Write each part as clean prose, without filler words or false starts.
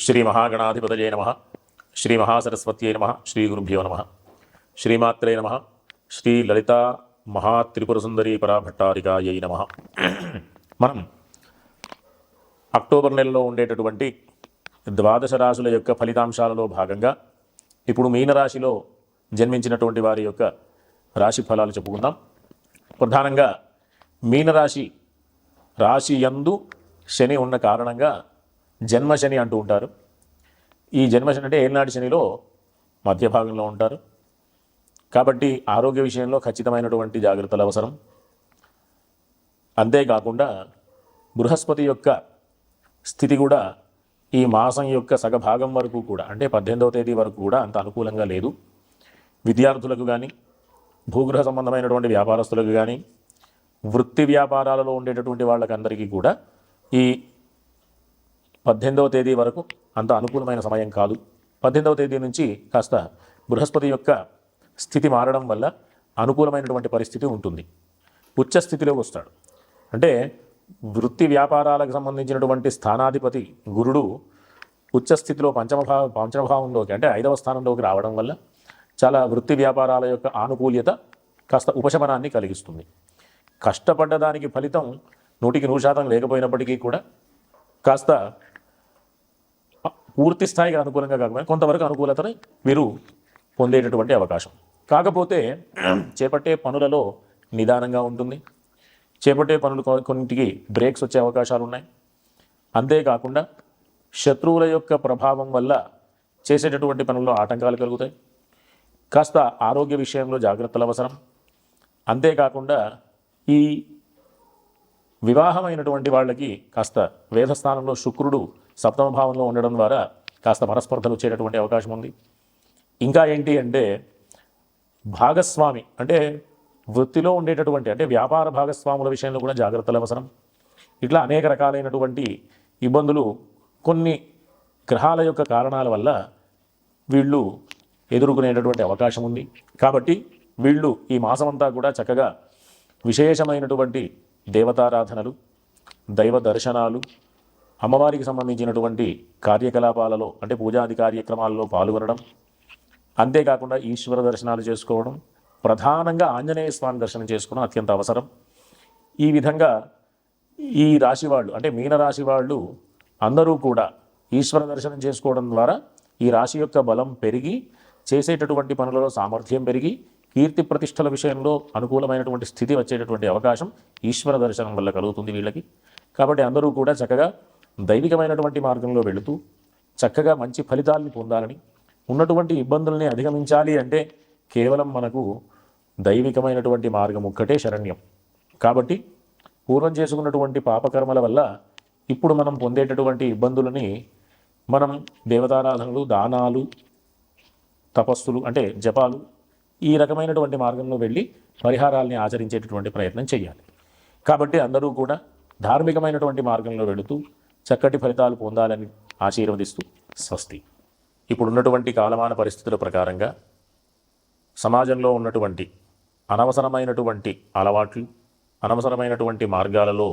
శ్రీ మహాగణాధిపతయే నమః. శ్రీ మహాసరస్వత్యై నమః. శ్రీ గురుభ్యో నమః. శ్రీమాత్రే నమః. శ్రీ లలితా మహాత్రిపురసుందరీ పరాభట్టారికాయై నమః. మనం అక్టోబర్ నెలలో ఉండేటటువంటి ద్వాదశ రాశుల యొక్క ఫలితాంశాలలో భాగంగా ఇప్పుడు మీనరాశిలో జన్మించినటువంటి వారి యొక్క రాశి ఫలాలు చెప్పుకుందాం. ప్రధానంగా మీనరాశి రాశి యందు శని ఉన్న కారణంగా జన్మశని అంటూ ఉంటారు. ఈ జన్మశని అంటే ఏళ్ళనాటి శనిలో మధ్య భాగంలో ఉంటారు కాబట్టి ఆరోగ్య విషయంలో ఖచ్చితమైనటువంటి జాగ్రత్తలు అవసరం. అంతేకాకుండా బృహస్పతి యొక్క స్థితి కూడా ఈ మాసం యొక్క సగభాగం వరకు కూడా అంటే 18వ తేదీ వరకు కూడా అంత అనుకూలంగా లేదు. విద్యార్థులకు కానీ భూగృహ సంబంధమైనటువంటి వ్యాపారస్తులకు కానీ వృత్తి వ్యాపారాలలో ఉండేటటువంటి వాళ్ళకందరికీ కూడా ఈ 18వ తేదీ వరకు అంత అనుకూలమైన సమయం కాదు. 18వ తేదీ నుంచి కాస్త బృహస్పతి యొక్క స్థితి మారడం వల్ల అనుకూలమైనటువంటి పరిస్థితి ఉంటుంది. ఉచ్చ స్థితిలోకి వస్తాడు. అంటే వృత్తి వ్యాపారాలకు సంబంధించినటువంటి స్థానాధిపతి గురుడు ఉచ్చస్థితిలో పంచమభావంలోకి అంటే 5వ స్థానంలోకి రావడం వల్ల చాలా వృత్తి వ్యాపారాల యొక్క ఆనుకూల్యత కాస్త ఉపశమనాన్ని కలిగిస్తుంది. కష్టపడ్డదానికి ఫలితం 100% లేకపోయినప్పటికీ కూడా కాస్త పూర్తి స్థాయిగా అనుకూలంగా కాకపోయినా కొంతవరకు అనుకూలతని వీరు పొందేటటువంటి అవకాశం. కాకపోతే చేపట్టే పనులలో నిదానంగా ఉంటుంది. చేపట్టే పనులు కొన్నింటికి బ్రేక్స్ వచ్చే అవకాశాలు ఉన్నాయి. అంతేకాకుండా శత్రువుల యొక్క ప్రభావం వల్ల చేసేటటువంటి పనుల్లో ఆటంకాలు కలుగుతాయి. కాస్త ఆరోగ్య విషయంలో జాగ్రత్తలు అవసరం. అంతేకాకుండా ఈ వివాహమైనటువంటి వాళ్ళకి కాస్త వేధస్థానంలో శుక్రుడు 7వ భావంలో ఉండడం ద్వారా కాస్త మనస్పర్ధలు వచ్చేటటువంటి అవకాశం ఉంది. ఇంకా ఏంటి అంటే భాగస్వామి అంటే వృత్తిలో ఉండేటటువంటి అంటే వ్యాపార భాగస్వాముల విషయంలో కూడా జాగ్రత్తలు అవసరం. ఇట్లా అనేక రకాలైనటువంటి ఇబ్బందులు కొన్ని గ్రహాల యొక్క కారణాల వల్ల వీళ్ళు ఎదుర్కొనేటటువంటి అవకాశం ఉంది. కాబట్టి వీళ్ళు ఈ మాసమంతా కూడా చక్కగా విశేషమైనటువంటి దేవతారాధనలు, దైవ దర్శనాలు, అమ్మవారికి సంబంధించినటువంటి కార్యకలాపాలలో అంటే పూజాది కార్యక్రమాల్లో పాల్గొనడం, అంతేకాకుండా ఈశ్వర దర్శనాలు చేసుకోవడం, ప్రధానంగా ఆంజనేయ స్వామి దర్శనం చేసుకోవడం అత్యంత అవసరం. ఈ విధంగా ఈ రాశి వాళ్ళు అంటే మీనరాశి వాళ్ళు అందరూ కూడా ఈశ్వర దర్శనం చేసుకోవడం ద్వారా ఈ రాశి యొక్క బలం పెరిగి చేసేటటువంటి పనులలో సామర్థ్యం పెరిగి కీర్తి ప్రతిష్టల విషయంలో అనుకూలమైనటువంటి స్థితి వచ్చేటటువంటి అవకాశం ఈశ్వర దర్శనం వల్ల కలుగుతుంది వీళ్ళకి. కాబట్టి అందరూ కూడా చక్కగా దైవికమైనటువంటి మార్గంలో వెళుతూ చక్కగా మంచి ఫలితాలని పొందాలని, ఉన్నటువంటి ఇబ్బందుల్ని అధిగమించాలి అంటే కేవలం మనకు దైవికమైనటువంటి మార్గం ఒక్కటే శరణ్యం. కాబట్టి పూర్వం చేసుకున్నటువంటి పాపకర్మల వల్ల ఇప్పుడు మనం పొందేటటువంటి ఇబ్బందులని మనం దేవతారాధనలు, దానాలు, తపస్సులు అంటే జపాలు ఈ రకమైనటువంటి మార్గంలో వెళ్ళి పరిహారాల్ని ఆచరించేటటువంటి ప్రయత్నం చేయాలి. కాబట్టి అందరూ కూడా ధార్మికమైనటువంటి మార్గంలో వెళుతూ చక్కటి ఫలితాలు పొందాలని ఆశీర్వదిస్తూ స్వస్తి. ఇప్పుడున్నటువంటి కాలమాన పరిస్థితుల ప్రకారంగా సమాజంలో ఉన్నటువంటి అనవసరమైనటువంటి అలవాట్లు, అనవసరమైనటువంటి మార్గాలలో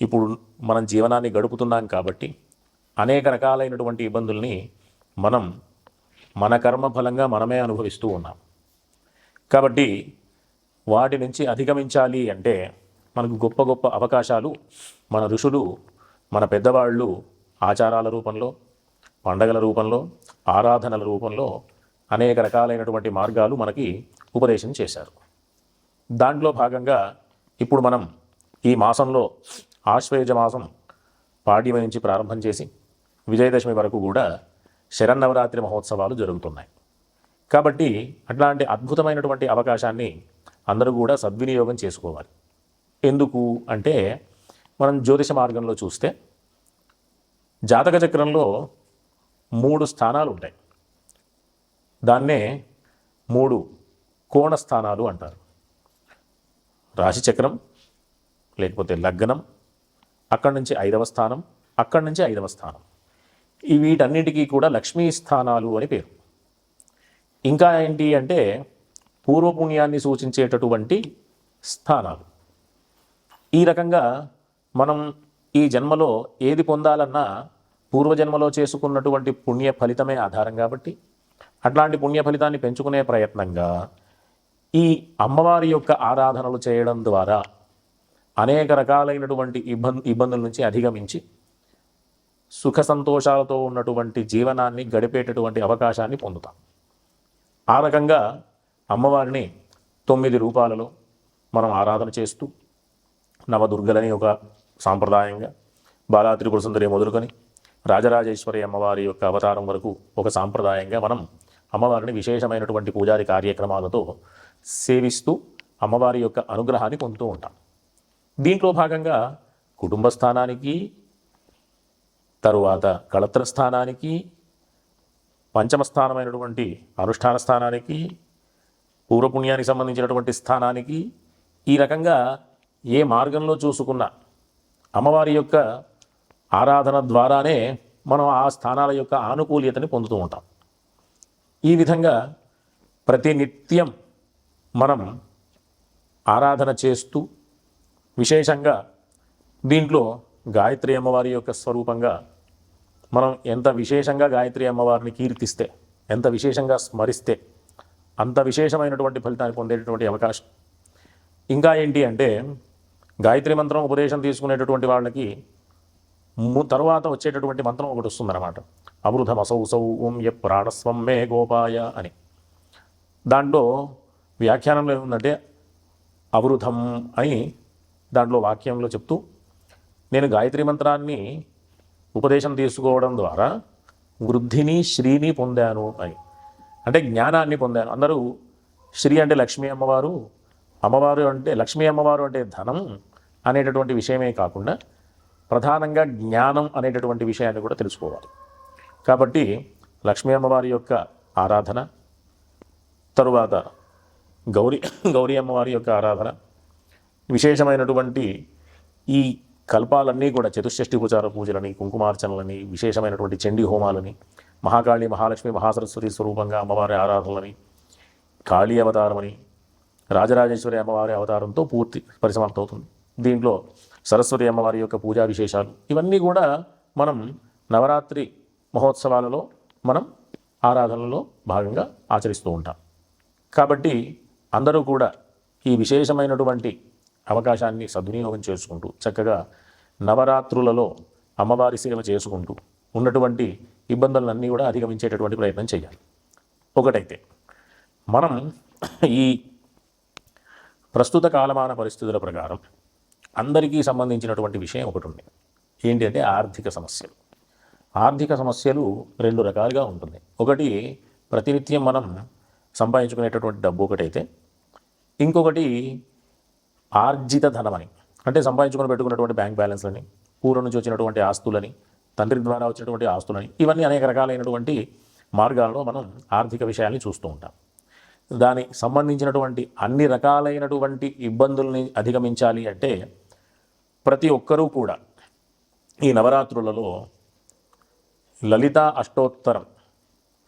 ఇప్పుడు మనం జీవనాన్ని గడుపుతున్నాం. కాబట్టి అనేక రకాలైనటువంటి ఇబ్బందుల్ని మనం మన కర్మఫలంగా మనమే అనుభవిస్తూ ఉన్నాం. కాబట్టి వాటి నుంచి అధిగమించాలి అంటే మనకు గొప్ప గొప్ప అవకాశాలు మన ఋషులు, మన పెద్దవాళ్ళు ఆచారాల రూపంలో, పండగల రూపంలో, ఆరాధనల రూపంలో అనేక రకాలైనటువంటి మార్గాలు మనకి ఉపదేశం చేశారు. దాంట్లో భాగంగా ఇప్పుడు మనం ఈ మాసంలో ఆశ్వయుజ మాసం పాడ్యమి నుంచి ప్రారంభం చేసి విజయదశమి వరకు కూడా శరన్నవరాత్రి మహోత్సవాలు జరుగుతున్నాయి. కాబట్టి అట్లాంటి అద్భుతమైనటువంటి అవకాశాన్ని అందరూ కూడా సద్వినియోగం చేసుకోవాలి. ఎందుకు అంటే మనం జ్యోతిష మార్గంలో చూస్తే జాతక చక్రంలో 3 స్థానాలు ఉంటాయి. దాన్నే 3 కోణ స్థానాలు అంటారు. రాశి చక్రం, లేకపోతే లగ్నం, అక్కడి నుంచి 5వ స్థానం, అక్కడి నుంచి 5వ స్థానం. వీటన్నిటికీ కూడా లక్ష్మీ స్థానాలు అని పేరు. ఇంకా ఏంటి అంటే పూర్వపుణ్యాన్ని సూచించేటటువంటి స్థానాలు. ఈ రకంగా మనం ఈ జన్మలో ఏది పొందాలన్నా పూర్వజన్మలో చేసుకున్నటువంటి పుణ్య ఫలితమే ఆధారం కాబట్టి అట్లాంటి పుణ్య ఫలితాన్ని పెంచుకునే ప్రయత్నంగా ఈ అమ్మవారి యొక్క ఆరాధనలు చేయడం ద్వారా అనేక రకాలైనటువంటి ఇబ్బందుల నుంచి అధిగమించి సుఖ సంతోషాలతో ఉన్నటువంటి జీవనాన్ని గడిపేటటువంటి అవకాశాన్ని పొందుతాం. ఆ రకంగా అమ్మవారిని 9 రూపాలలో మనం ఆరాధన చేస్తూ నవదుర్గలని ఒక సాంప్రదాయంగా, బాలా త్రిపుర సుందరి మొదలుకొని రాజరాజేశ్వరి అమ్మవారి యొక్క అవతారం వరకు ఒక సాంప్రదాయంగా మనం అమ్మవారిని విశేషమైనటువంటి పూజాది కార్యక్రమాలతో సేవిస్తూ అమ్మవారి యొక్క అనుగ్రహాన్ని పొందుతూ ఉంటాం. దీంట్లో భాగంగా కుటుంబ స్థానానికి, తరువాత కళత్ర స్థానానికి, పంచమ స్థానమైనటువంటి అనుష్ఠాన స్థానానికి, పూర్వపుణ్యానికి సంబంధించినటువంటి స్థానానికి, ఈ రకంగా ఏ మార్గంలో చూసుకున్నా అమ్మవారి యొక్క ఆరాధన ద్వారానే మనం ఆ స్థానాల యొక్క ఆనుకూల్యతని పొందుతూ ఉంటాం. ఈ విధంగా ప్రతినిత్యం మనం ఆరాధన చేస్తూ విశేషంగా దీంట్లో గాయత్రి అమ్మవారి యొక్క స్వరూపంగా మనం ఎంత విశేషంగా గాయత్రి అమ్మవారిని కీర్తిస్తే, ఎంత విశేషంగా స్మరిస్తే అంత విశేషమైనటువంటి ఫలితాన్ని పొందేటటువంటి అవకాశం. ఇంకా ఏంటి అంటే గాయత్రి మంత్రం ఉపదేశం తీసుకునేటటువంటి వాళ్ళకి తర్వాత వచ్చేటటువంటి మంత్రం ఒకటి వస్తుందన్నమాట. అవృధమసౌసౌ ఓం య ప్రాణస్వం మే గోపాయ అని. దాంట్లో వ్యాఖ్యానంలో ఏముందంటే అవృధం అని దాంట్లో వాక్యంలో చెప్తూ, నేను గాయత్రి మంత్రాన్ని ఉపదేశం తీసుకోవడం ద్వారా వృద్ధిని శ్రీని పొందాను అని, అంటే జ్ఞానాన్ని పొందాను. అందరూ శ్రీ అంటే లక్ష్మీ అమ్మవారు, అమ్మవారు అంటే లక్ష్మీ అమ్మవారు అంటే ధనం అనేటటువంటి విషయమే కాకుండా ప్రధానంగా జ్ఞానం అనేటటువంటి విషయాన్ని కూడా తెలుసుకోవాలి. కాబట్టి లక్ష్మీ అమ్మవారి యొక్క ఆరాధన, తరువాత గౌరీ అమ్మవారి యొక్క ఆరాధన, విశేషమైనటువంటి ఈ కల్పాలన్నీ కూడా చతుషష్ఠి ఉపచార పూజలని, కుంకుమార్చనలని, విశేషమైనటువంటి చండీ హోమాలని, మహాకాళి, మహాలక్ష్మి, మహాసరస్వతి స్వరూపంగా అమ్మవారి ఆరాధనలని, కాళీ అవతారమని, రాజరాజేశ్వరి అమ్మవారి అవతారంతో పూర్తి పరిసమాప్తం అవుతుంది. దీంట్లో సరస్వతి అమ్మవారి యొక్క పూజా విశేషాలు ఇవన్నీ కూడా మనం నవరాత్రి మహోత్సవాలలో మనం ఆరాధనలో భాగంగా ఆచరిస్తూ ఉంటాం. కాబట్టి అందరూ కూడా ఈ విశేషమైనటువంటి అవకాశాన్ని సద్వినియోగం చేసుకుంటూ చక్కగా నవరాత్రులలో అమ్మవారి సేవ చేసుకుంటూ ఉన్నటువంటి ఇబ్బందులన్నీ కూడా అధిగమించేటటువంటి ప్రయత్నం చేయాలి. ఒకటైతే మనం ఈ ప్రస్తుత కాలమాన పరిస్థితుల ప్రకారం అందరికీ సంబంధించినటువంటి విషయం ఒకటి ఉంది. ఏంటి అంటే ఆర్థిక సమస్యలు. ఆర్థిక సమస్యలు 2 రకాలుగా ఉంటుంది. ఒకటి ప్రతినిత్యం మనం సంపాదించుకునేటటువంటి డబ్బు ఒకటైతే, ఇంకొకటి ఆర్జిత ధనమని, అంటే సంపాదించుకొని పెట్టుకున్నటువంటి బ్యాంక్ బ్యాలెన్స్లని, పూర్వం నుంచి వచ్చినటువంటి ఆస్తులని, తండ్రి ద్వారా వచ్చినటువంటి ఆస్తులని, ఇవన్నీ అనేక రకాలైనటువంటి మార్గాల్లో మనం ఆర్థిక విషయాల్ని చూస్తూ ఉంటాం. దానికి సంబంధించినటువంటి అన్ని రకాలైనటువంటి ఇబ్బందుల్ని అధిగమించాలి అంటే ప్రతి ఒక్కరూ కూడా ఈ నవరాత్రులలో లలితా అష్టోత్తరం,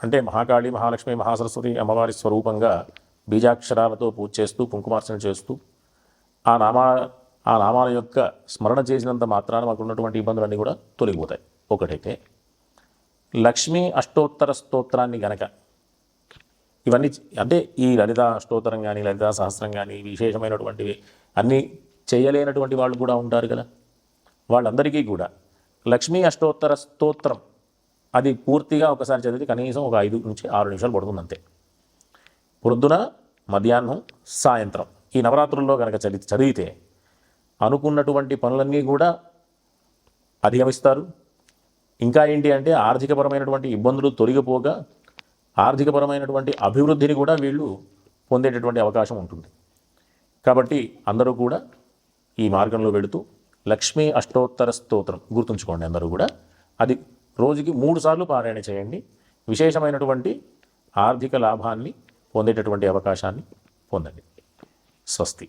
అంటే మహాకాళి, మహాలక్ష్మి, మహాసరస్వతి అమ్మవారి స్వరూపంగా బీజాక్షరాలతో పూజ చేస్తూ, కుంకుమార్చన చేస్తూ ఆ నామాల యొక్క స్మరణ చేసినంత మాత్రాన మాకు ఉన్నటువంటి ఇబ్బందులన్నీ కూడా తొలగిపోతాయి. ఒకటైతే లక్ష్మీ అష్టోత్తర స్తోత్రాన్ని గనక ఇవన్నీ అంటే ఈ లలితా అష్టోత్తరం కానీ, లలితా సహస్రం కానీ, విశేషమైనటువంటివి అన్నీ చేయలేనటువంటి వాళ్ళు కూడా ఉంటారు కదా. వాళ్ళందరికీ కూడా లక్ష్మీ అష్టోత్తర స్తోత్రం అది పూర్తిగా ఒకసారి చదివితే కనీసం ఒక 5 నుంచి 6 నిమిషాలు పడుతుంది అంతే. పొద్దున, మధ్యాహ్నం, సాయంత్రం ఈ నవరాత్రుల్లో కనుక చదివితే అనుకున్నటువంటి పనులన్నీ కూడా అధిగమిస్తారు. ఇంకా ఏంటి అంటే ఆర్థికపరమైనటువంటి ఇబ్బందులు తొలగిపోగా ఆర్థికపరమైనటువంటి అభివృద్ధిని కూడా వీళ్ళు పొందేటటువంటి అవకాశం ఉంటుంది. కాబట్టి అందరూ కూడా ఈ మార్గంలో వెళుతూ లక్ష్మీ అష్టోత్తర స్తోత్రం గుర్తుంచుకోండి. అందరూ కూడా అది రోజుకి 3 సార్లు పారాయణ చేయండి. విశేషమైనటువంటి ఆర్థిక లాభాన్ని పొందేటటువంటి అవకాశాన్ని పొందండి. స్వస్తి.